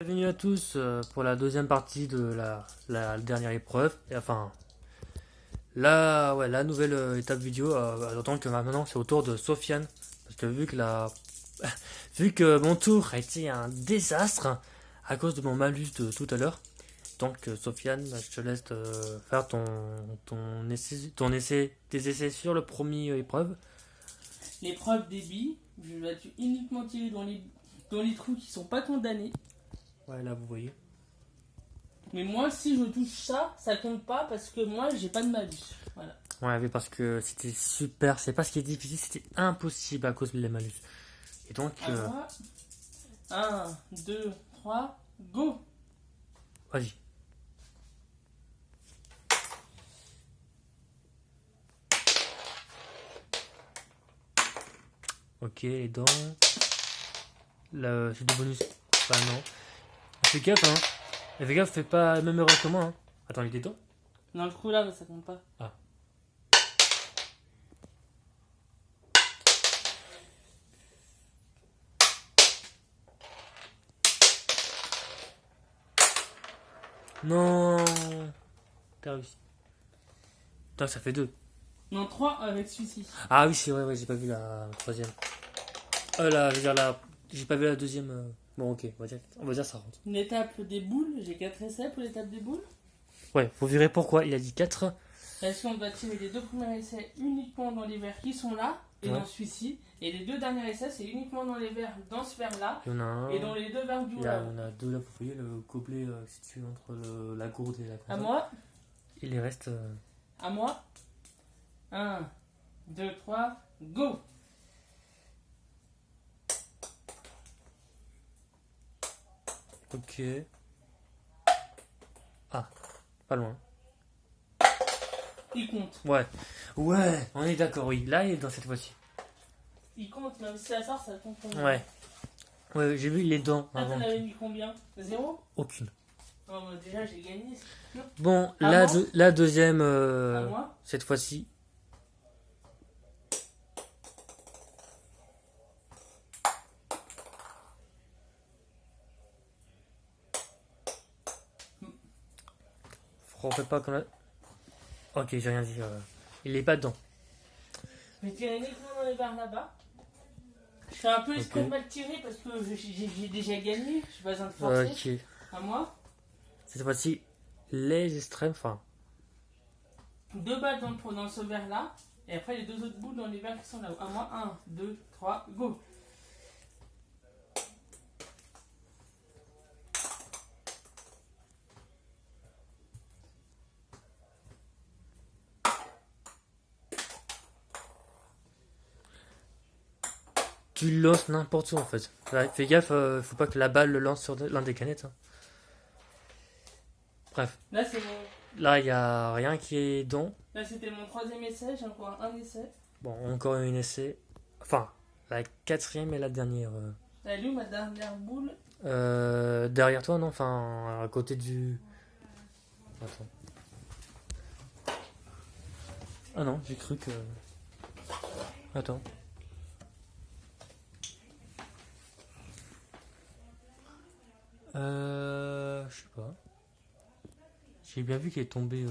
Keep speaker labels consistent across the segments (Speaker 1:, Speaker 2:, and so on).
Speaker 1: Bienvenue à tous pour la deuxième partie de la dernière épreuve. Et enfin, la nouvelle étape vidéo, d'autant que maintenant c'est au tour de Sofiane. Parce que vu que mon tour a été un désastre à cause de mon malus de tout à l'heure. Donc Sofiane, je te laisse faire ton essai, tes essais sur le premier épreuve.
Speaker 2: L'épreuve des billes, je vais uniquement tirer dans les trous qui sont pas condamnés.
Speaker 1: Ouais, là vous voyez.
Speaker 2: Mais moi, si je touche ça, ça compte pas parce que moi, j'ai pas de malus. Voilà.
Speaker 1: Ouais, mais parce que c'était super, c'est pas ce qui est difficile, c'était impossible à cause des malus. Et donc,
Speaker 2: À moi. 1, 2, 3, go!
Speaker 1: vas-y. Ok, les dents. C'est du bonus. Bah non. Fais gaffe, hein. Et fais gaffe, fais pas la même erreur que moi, hein. Attends, il est dents.
Speaker 2: Dans le trou là, mais ça compte pas.
Speaker 1: Ah. Non. T'as réussi. Putain, ça fait 2.
Speaker 2: Non, 3 avec celui-ci.
Speaker 1: Ah oui, c'est vrai, ouais, j'ai pas vu la troisième. Là, je veux dire la. J'ai pas vu la deuxième. Bon, ok, on va dire ça rentre.
Speaker 2: Une étape des boules, j'ai 4 essais pour l'étape des boules.
Speaker 1: Ouais, faut virer pourquoi. Il a dit 4.
Speaker 2: Est-ce qu'on va tirer les deux premiers essais uniquement dans les verres qui sont là et
Speaker 1: Ouais.
Speaker 2: dans celui-ci. Et les deux derniers essais, c'est uniquement dans les verres dans ce verre là
Speaker 1: Il y en a un.
Speaker 2: et dans les deux verres du haut là.
Speaker 1: On a deux là, vous voyez le gobelet situé entre la gourde et la
Speaker 2: À
Speaker 1: console.
Speaker 2: moi.
Speaker 1: Il les reste.
Speaker 2: À moi. 1, 2, 3, go!
Speaker 1: Ok. Ah, pas loin.
Speaker 2: Il compte.
Speaker 1: Ouais. Ouais, on est d'accord, oui. Là, il est dans cette fois-ci.
Speaker 2: Il compte, même si ça sort, ça compte combien?
Speaker 1: Ouais. Ouais, j'ai vu les dents
Speaker 2: Ah,
Speaker 1: avant.
Speaker 2: t'en avais mis combien? 0?
Speaker 1: Aucune.
Speaker 2: Non, bah déjà, j'ai gagné, c'est sûr.
Speaker 1: Bon,
Speaker 2: À
Speaker 1: la,
Speaker 2: moi
Speaker 1: la deuxième,
Speaker 2: À moi?
Speaker 1: cette fois-ci. Refais pas comme la... Ok, j'ai rien dit. Il est pas dedans.
Speaker 2: Je vais tirer uniquement dans les verres là-bas. Je fais un peu exprès de
Speaker 1: Ok.
Speaker 2: mal tirer parce que j'ai déjà gagné. Je pas besoin de forcer.
Speaker 1: Ok.
Speaker 2: À moi?
Speaker 1: Cette fois-ci, les extrêmes, enfin...
Speaker 2: 2 balles dans ce verre là. Et après, les deux autres boules dans les verres qui sont là-haut. À moi, 1, 2, 3, go!
Speaker 1: Tu lances n'importe où, en fait. Ouais, fais gaffe, faut pas que la balle le lance sur l'un des canettes, hein. Bref.
Speaker 2: Là, c'est mon...
Speaker 1: Là, il y a rien qui est dedans.
Speaker 2: Là, c'était mon troisième essai. J'ai encore un essai.
Speaker 1: Bon, encore un essai. Enfin, la quatrième et la dernière.
Speaker 2: Elle est où ma dernière boule?
Speaker 1: Derrière toi, non? Enfin, à côté du... Attends. Ah non, j'ai cru que... Attends. Je sais pas. J'ai bien vu qu'elle est tombée...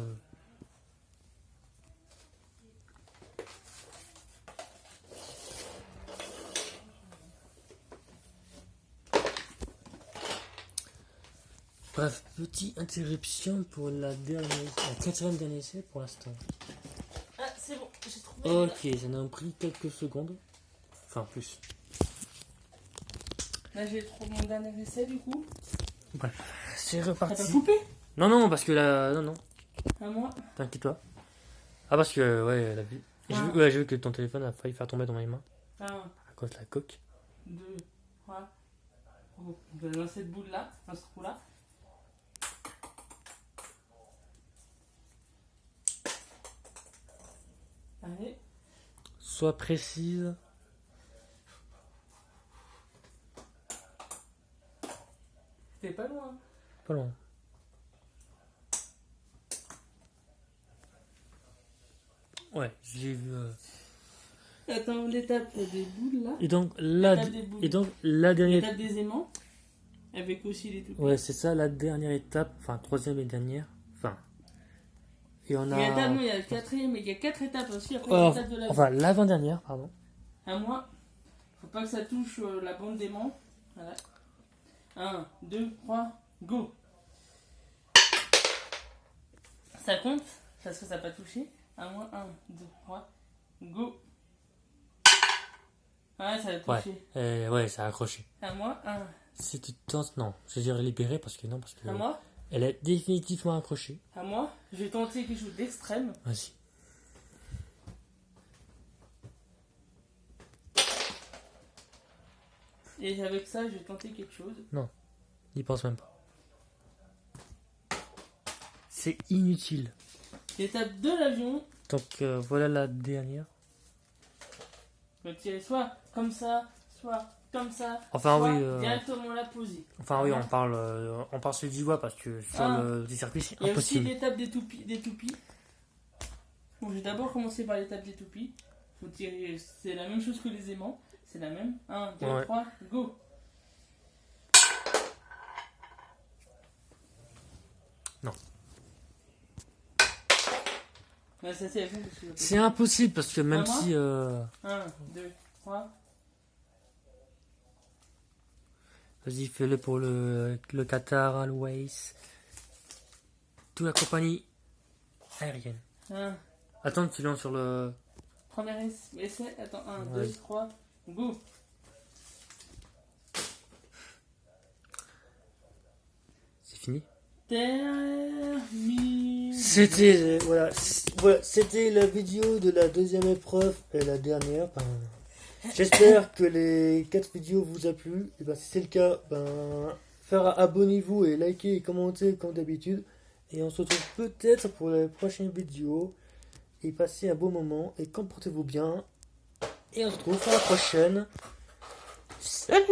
Speaker 1: Bref, petite interruption pour la quatrième dernière essai pour l'instant.
Speaker 2: Ah, c'est bon, j'ai trouvé.
Speaker 1: Ok, ça n'a pris quelques secondes. Enfin, plus.
Speaker 2: Là, j'ai trouvé mon dernier essai du coup.
Speaker 1: Bref, c'est
Speaker 2: T'as pas
Speaker 1: reparti.
Speaker 2: coupé?
Speaker 1: Non, non, parce que là... Non, non,
Speaker 2: À moi.
Speaker 1: t'inquiète pas. Ah, parce que, ouais, elle a vu... J'ai vu que ton téléphone a failli faire tomber dans mes mains.
Speaker 2: 1,
Speaker 1: À cause de la coque.
Speaker 2: 2, 3. Go. Je vais lancer cette boule là, dans ce trou là. Allez.
Speaker 1: Sois précise.
Speaker 2: C'était pas loin.
Speaker 1: Pas loin. Ouais, j'ai vu...
Speaker 2: Attends, l'étape des boules là.
Speaker 1: Et donc,
Speaker 2: L'étape des boules.
Speaker 1: la dernière...
Speaker 2: L'étape des aimants. Avec aussi les toupies.
Speaker 1: Ouais, c'est ça la dernière étape, enfin troisième et dernière. Enfin. Et on a.
Speaker 2: Il y a le quatrième, mais il y a 4 étapes aussi. Après,
Speaker 1: Oh,
Speaker 2: l'étape de la
Speaker 1: enfin, l'avant-dernière, pardon.
Speaker 2: À moi, faut pas que ça touche la bande d'aimant. Voilà. 1, 2, 3, go. Ça compte parce que ça n'a pas touché. À moi, 1, 2, 3, go. Ouais, ça a touché.
Speaker 1: Ouais, ça a accroché.
Speaker 2: À moi, 1.
Speaker 1: Si tu tentes, non, je dirais libérer parce que non, parce que.
Speaker 2: À moi,
Speaker 1: Elle est définitivement accrochée.
Speaker 2: à moi, je vais tenter quelque chose d'extrême.
Speaker 1: Vas-y.
Speaker 2: Et avec ça, je vais tenter quelque chose.
Speaker 1: N'y pense même pas. C'est inutile.
Speaker 2: L'étape de l'avion,
Speaker 1: Donc voilà la dernière.
Speaker 2: je vais tirer soit comme ça, soit comme ça.
Speaker 1: Enfin
Speaker 2: soit
Speaker 1: oui.
Speaker 2: directement la poser.
Speaker 1: Enfin oui, on parle sur du doigt parce que sur le circuit c'est
Speaker 2: Il y a aussi
Speaker 1: impossible.
Speaker 2: l'étape des toupies. Bon, je vais d'abord commencer par l'étape des toupies. Faut tirer, c'est la même chose que les aimants. C'est la même. 1, 2,
Speaker 1: Ouais.
Speaker 2: 3, go.
Speaker 1: Non.
Speaker 2: Ouais, ça c'est la fin parce que
Speaker 1: C'est impossible parce que même
Speaker 2: À moi
Speaker 1: si
Speaker 2: 1, 2, 3.
Speaker 1: vas-y fais-le pour le Qatar Airways, toute la compagnie aérienne.
Speaker 2: 1.
Speaker 1: Attends, tu lances sur le.
Speaker 2: Premier essai. Attends, 1,
Speaker 1: Ouais.
Speaker 2: 2, 3, go.
Speaker 1: C'est fini.
Speaker 2: Terminé.
Speaker 1: C'était voilà, c'était la vidéo de la deuxième épreuve et la dernière. J'espère que les 4 vidéos vous a plu. Et si c'est le cas, abonnez-vous et likez et commentez comme d'habitude. Et on se retrouve peut-être pour les prochaines vidéos. Et passez un beau moment et comportez-vous bien. Et on se retrouve à la prochaine. Salut!